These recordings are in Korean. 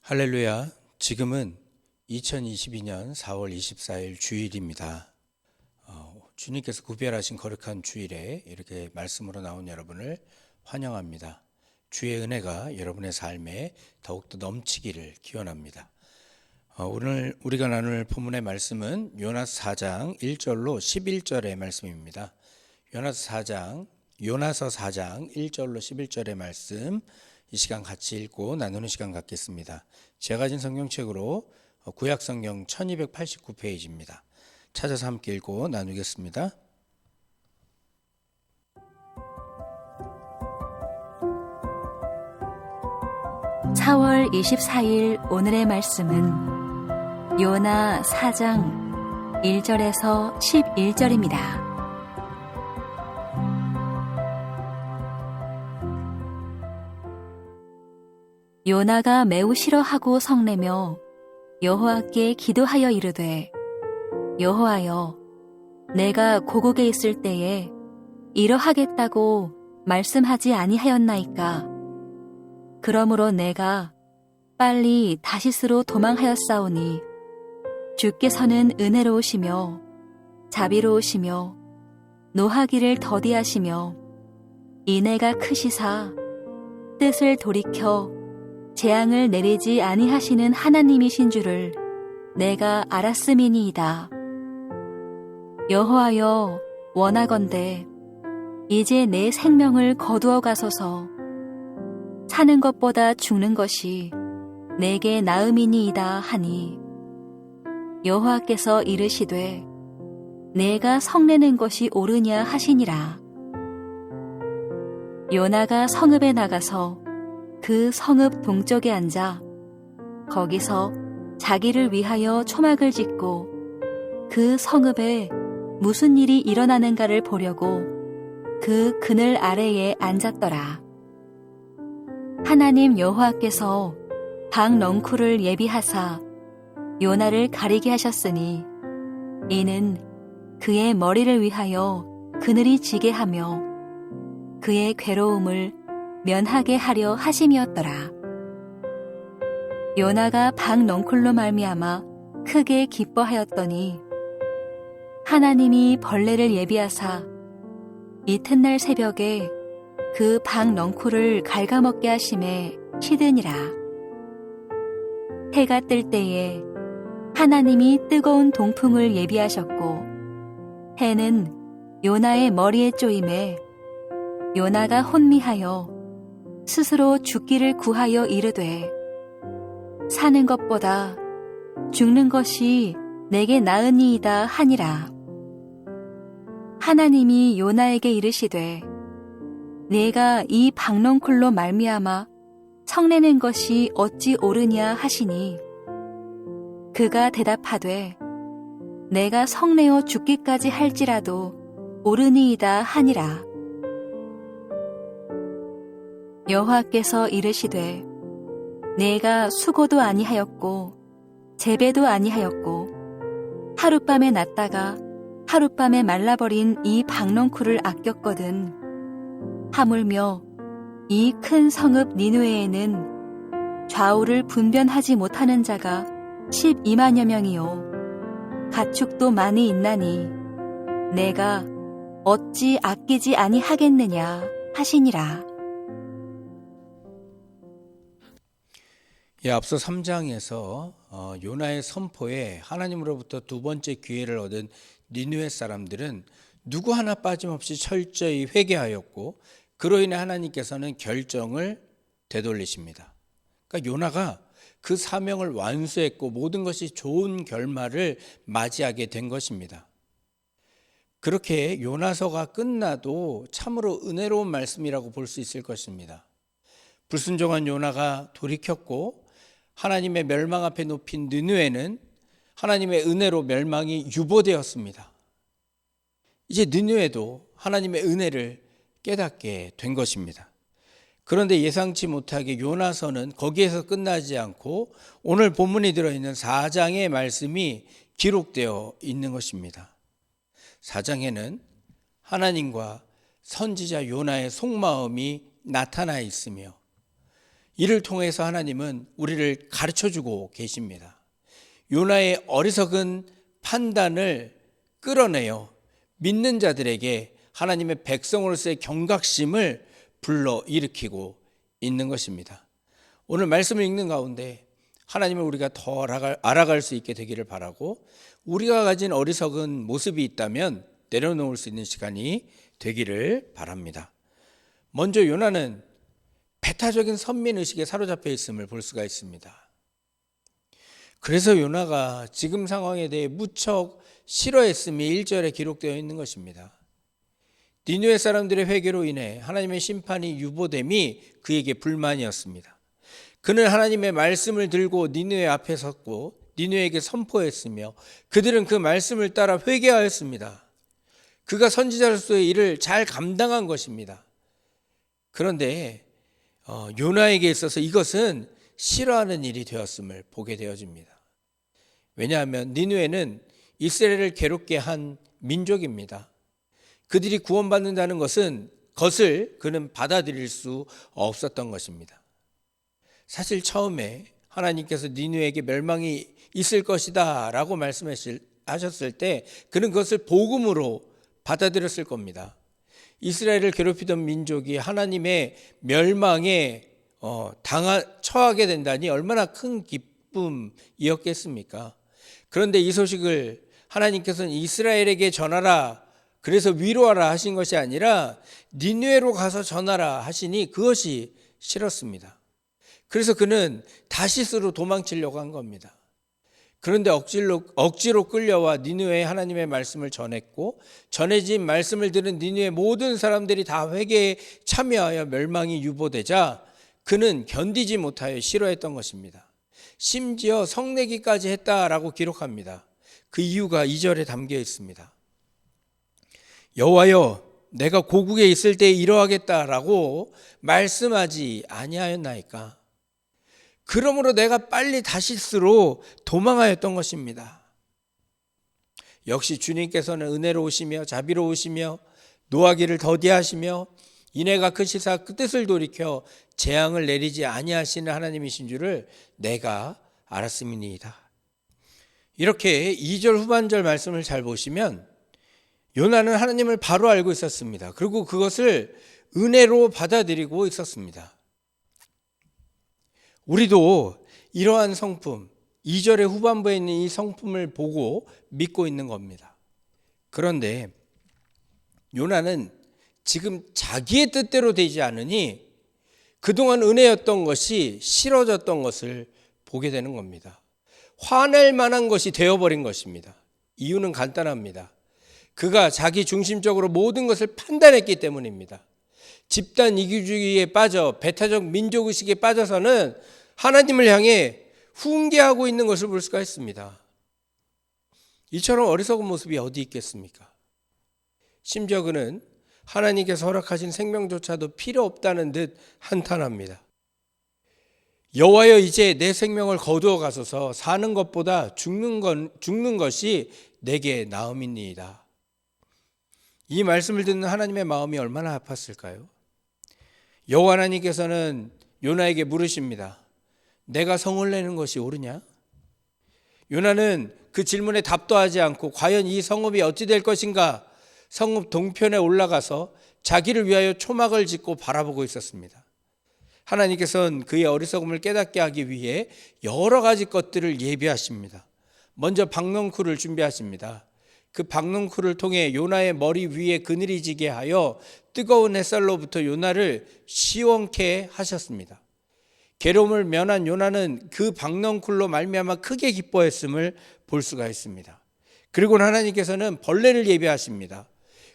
할렐루야. 지금은 2022년 4월 24일 주일입니다. 주님께서 구별하신 거룩한 주일에 이렇게 말씀으로 나온 여러분을 환영합니다. 주의 은혜가 여러분의 삶에 더욱더 넘치기를 기원합니다. 오늘 우리가 나눌 본문의 말씀은 요나서 4장 1절로 11절의 말씀입니다. 요나서 4장 1절로 11절의 말씀, 이 시간 같이 읽고 나누는 시간 갖겠습니다. 제가 가진 성경책으로 구약성경 1289페이지입니다. 찾아서 함께 읽고 나누겠습니다. (4월 24일) 오늘의 말씀은 요나 4장 1절에서 11절입니다. 요나가 매우 싫어하고 성내며 여호와께 기도하여 이르되, 여호와여, 내가 고국에 있을 때에 이러하겠다고 말씀하지 아니하였나이까? 그러므로 내가 빨리 다시스로 도망하였사오니 주께서는 은혜로우시며 자비로우시며 노하기를 더디하시며 인애가 크시사 뜻을 돌이켜 재앙을 내리지 아니하시는 하나님이신 줄을 내가 알았음이니이다. 여호와여, 원하건대 이제 내 생명을 거두어 가소서. 사는 것보다 죽는 것이 내게 나음이니이다 하니, 여호와께서 이르시되 내가 성내는 것이 옳으냐 하시니라. 요나가 성읍에 나가서 그 성읍 동쪽에 앉아 거기서 자기를 위하여 초막을 짓고 그 성읍에 무슨 일이 일어나는가를 보려고 그 그늘 아래에 앉았더라. 하나님 여호와께서 박넝쿨을 예비하사 요나를 가리게 하셨으니 이는 그의 머리를 위하여 그늘이 지게 하며 그의 괴로움을 면하게 하려 하심이었더라. 요나가 박넝쿨로 말미암아 크게 기뻐하였더니 하나님이 벌레를 예비하사 이튿날 새벽에 그 박넝쿨을 갉아먹게 하심에 시드니라. 해가 뜰 때에 하나님이 뜨거운 동풍을 예비하셨고 해는 요나의 머리에 쪼임에 요나가 혼미하여 스스로 죽기를 구하여 이르되, 사는 것보다 죽는 것이 내게 나으니이다 하니라. 하나님이 요나에게 이르시되, 내가 이 박넝쿨로 말미암아 성내는 것이 어찌 옳으냐 하시니, 그가 대답하되, 내가 성내어 죽기까지 할지라도 옳으니이다 하니라. 여호와께서 이르시되, 내가 수고도 아니하였고 재배도 아니하였고 하룻밤에 났다가 하룻밤에 말라버린 이 박넝쿨을 아꼈거든. 하물며 이 큰 성읍 니느웨에는 좌우를 분변하지 못하는 자가 12만여 명이요 가축도 많이 있나니 내가 어찌 아끼지 아니하겠느냐 하시니라. 앞서 3장에서 요나의 선포에 하나님으로부터 두 번째 기회를 얻은 니느웨 사람들은 누구 하나 빠짐없이 철저히 회개하였고, 그로 인해 하나님께서는 결정을 되돌리십니다. 그러니까 요나가 그 사명을 완수했고 모든 것이 좋은 결말을 맞이하게 된 것입니다. 그렇게 요나서가 끝나도 참으로 은혜로운 말씀이라고 볼 수 있을 것입니다. 불순종한 요나가 돌이켰고 하나님의 멸망 앞에 높인 느느웨는 하나님의 은혜로 멸망이 유보되었습니다. 이제 느느웨도 하나님의 은혜를 깨닫게 된 것입니다. 그런데 예상치 못하게 요나서는 거기에서 끝나지 않고 오늘 본문에 들어있는 4장의 말씀이 기록되어 있는 것입니다. 4장에는 하나님과 선지자 요나의 속마음이 나타나 있으며 이를 통해서 하나님은 우리를 가르쳐주고 계십니다. 요나의 어리석은 판단을 끌어내어 믿는 자들에게 하나님의 백성으로서의 경각심을 불러일으키고 있는 것입니다. 오늘 말씀을 읽는 가운데 하나님을 우리가 더 알아갈 수 있게 되기를 바라고, 우리가 가진 어리석은 모습이 있다면 내려놓을 수 있는 시간이 되기를 바랍니다. 먼저 요나는 배타적인 선민의식에 사로잡혀 있음을 볼 수가 있습니다. 그래서 요나가 지금 상황에 대해 무척 싫어했음이 1절에 기록되어 있는 것입니다. 니느웨 사람들의 회개로 인해 하나님의 심판이 유보됨이 그에게 불만이었습니다. 그는 하나님의 말씀을 들고 니느웨 앞에 섰고 니느웨에게 선포했으며 그들은 그 말씀을 따라 회개하였습니다. 그가 선지자로서의 일을 잘 감당한 것입니다. 그런데 요나에게 있어서 이것은 싫어하는 일이 되었음을 보게 되어집니다. 왜냐하면 니느웨는 이스라엘을 괴롭게 한 민족입니다. 그들이 구원받는다는 것을 그는 받아들일 수 없었던 것입니다. 사실 처음에 하나님께서 니느웨에게 멸망이 있을 것이다 라고 말씀하셨을 때 그는 그것을 복음으로 받아들였을 겁니다. 이스라엘을 괴롭히던 민족이 하나님의 멸망에 처하게 된다니 얼마나 큰 기쁨이었겠습니까? 그런데 이 소식을 하나님께서는 이스라엘에게 전하라, 그래서 위로하라 하신 것이 아니라 니느웨로 가서 전하라 하시니 그것이 싫었습니다. 그래서 그는 다시스로 도망치려고 한 겁니다. 그런데 억지로 끌려와 니느웨에 하나님의 말씀을 전했고, 전해진 말씀을 들은 니느웨 모든 사람들이 다 회개에 참여하여 멸망이 유보되자 그는 견디지 못하여 싫어했던 것입니다. 심지어 성내기까지 했다라고 기록합니다. 그 이유가 2절에 담겨 있습니다. 여호와여, 내가 고국에 있을 때 이러하겠다라고 말씀하지 아니하였나이까. 그러므로 내가 빨리 다시스로 도망하였던 것입니다. 역시 주님께서는 은혜로우시며 자비로우시며 노하기를 더디하시며 인애가 크시사 그 뜻을 돌이켜 재앙을 내리지 아니하시는 하나님이신 줄을 내가 알았음이니이다. 이렇게 2절 후반절 말씀을 잘 보시면 요나는 하나님을 바로 알고 있었습니다. 그리고 그것을 은혜로 받아들이고 있었습니다. 우리도 이러한 성품, 2절의 후반부에 있는 이 성품을 보고 믿고 있는 겁니다. 그런데 요나는 지금 자기의 뜻대로 되지 않으니 그동안 은혜였던 것이 싫어졌던 것을 보게 되는 겁니다. 화낼 만한 것이 되어버린 것입니다. 이유는 간단합니다. 그가 자기 중심적으로 모든 것을 판단했기 때문입니다. 집단 이기주의에 빠져 배타적 민족의식에 빠져서는 하나님을 향해 훈계하고 있는 것을 볼 수가 있습니다. 이처럼 어리석은 모습이 어디 있겠습니까? 심지어 그는 하나님께서 허락하신 생명조차도 필요 없다는 듯 한탄합니다. 여호와여, 이제 내 생명을 거두어 가소서. 사는 것보다 죽는 것이 내게 나음이니이다. 이 말씀을 듣는 하나님의 마음이 얼마나 아팠을까요? 여호와 하나님께서는 요나에게 물으십니다. 내가 성을 내는 것이 옳으냐? 요나는 그 질문에 답도 하지 않고 과연 이 성읍이 어찌 될 것인가? 성읍 동편에 올라가서 자기를 위하여 초막을 짓고 바라보고 있었습니다. 하나님께서는 그의 어리석음을 깨닫게 하기 위해 여러 가지 것들을 예비하십니다. 먼저 박넝쿨을 준비하십니다. 그 박넝쿨을 통해 요나의 머리 위에 그늘이 지게 하여 뜨거운 햇살로부터 요나를 시원케 하셨습니다. 괴로움을 면한 요나는 그 박넝쿨로 말미암아 크게 기뻐했음을 볼 수가 있습니다. 그리고 하나님께서는 벌레를 예비하십니다.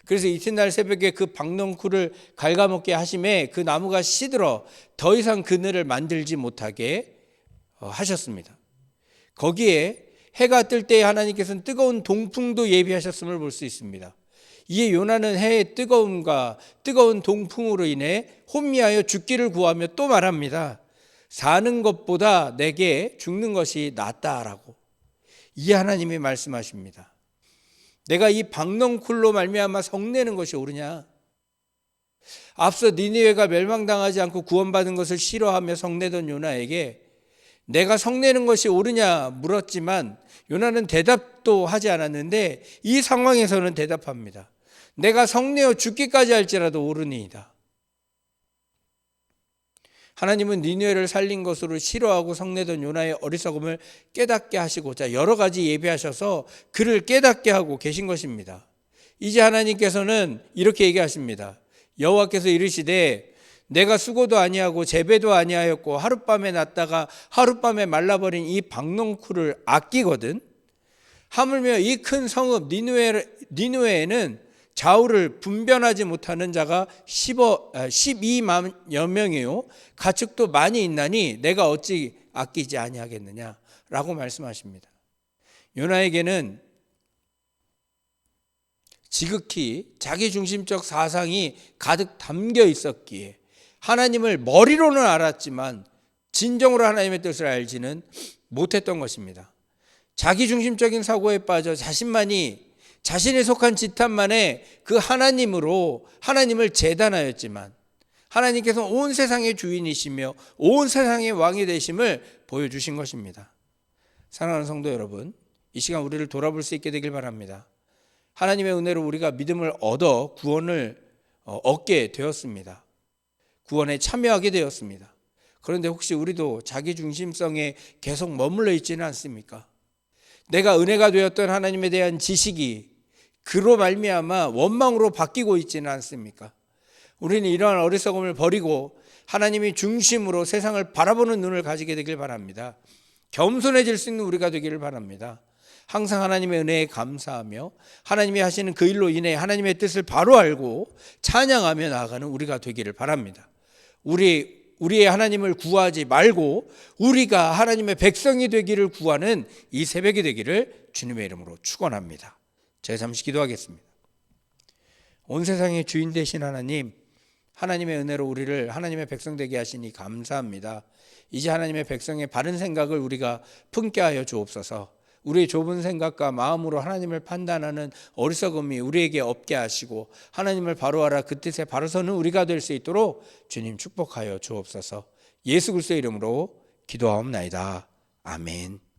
그래서 이튿날 새벽에 그 박넝쿨을 갉아먹게 하심에 그 나무가 시들어 더 이상 그늘을 만들지 못하게 하셨습니다. 거기에 해가 뜰 때 하나님께서는 뜨거운 동풍도 예비하셨음을 볼 수 있습니다. 이에 요나는 해의 뜨거움과 뜨거운 동풍으로 인해 혼미하여 죽기를 구하며 또 말합니다. 사는 것보다 내게 죽는 것이 낫다라고. 이 하나님이 말씀하십니다. 내가 이 박넝쿨로 말미암아 성내는 것이 옳으냐? 앞서 니느웨가 멸망당하지 않고 구원받은 것을 싫어하며 성내던 요나에게 내가 성내는 것이 옳으냐 물었지만 요나는 대답도 하지 않았는데 이 상황에서는 대답합니다. 내가 성내어 죽기까지 할지라도 옳으니이다. 하나님은 니느웨를 살린 것으로 싫어하고 성내던 요나의 어리석음을 깨닫게 하시고자 여러 가지 예비하셔서 그를 깨닫게 하고 계신 것입니다. 이제 하나님께서는 이렇게 얘기하십니다. 여호와께서 이르시되 내가 수고도 아니하고 재배도 아니하였고 하룻밤에 났다가 하룻밤에 말라버린 이 박농쿨을 아끼거든. 하물며 이 큰 성읍 니느웨에는 좌우를 분변하지 못하는 자가 12만여 명이요 가축도 많이 있나니 내가 어찌 아끼지 아니하겠느냐라고 말씀하십니다. 요나에게는 지극히 자기중심적 사상이 가득 담겨 있었기에 하나님을 머리로는 알았지만 진정으로 하나님의 뜻을 알지는 못했던 것입니다. 자기중심적인 사고에 빠져 자신에 속한 지탄만에 그 하나님으로 하나님을 재단하였지만 하나님께서 온 세상의 주인이시며 온 세상의 왕이 되심을 보여주신 것입니다. 사랑하는 성도 여러분, 이 시간 우리를 돌아볼 수 있게 되길 바랍니다. 하나님의 은혜로 우리가 믿음을 얻어 구원을 얻게 되었습니다. 구원에 참여하게 되었습니다. 그런데 혹시 우리도 자기중심성에 계속 머물러 있지는 않습니까? 내가 은혜가 되었던 하나님에 대한 지식이 그로 말미암아 원망으로 바뀌고 있지는 않습니까? 우리는 이러한 어리석음을 버리고 하나님이 중심으로 세상을 바라보는 눈을 가지게 되길 바랍니다. 겸손해질 수 있는 우리가 되기를 바랍니다. 항상 하나님의 은혜에 감사하며 하나님이 하시는 그 일로 인해 하나님의 뜻을 바로 알고 찬양하며 나아가는 우리가 되기를 바랍니다. 우리의 하나님을 구하지 말고 우리가 하나님의 백성이 되기를 구하는 이 새벽이 되기를 주님의 이름으로 축원합니다. 제가 잠시 기도하겠습니다. 온 세상의 주인 되신 하나님, 하나님의 은혜로 우리를 하나님의 백성 되게 하시니 감사합니다. 이제 하나님의 백성의 바른 생각을 우리가 품게 하여 주옵소서. 우리의 좁은 생각과 마음으로 하나님을 판단하는 어리석음이 우리에게 없게 하시고 하나님을 바로 알아 그 뜻에 바로 서는 우리가 될 수 있도록 주님 축복하여 주옵소서. 예수 그리스도의 이름으로 기도하옵나이다. 아멘.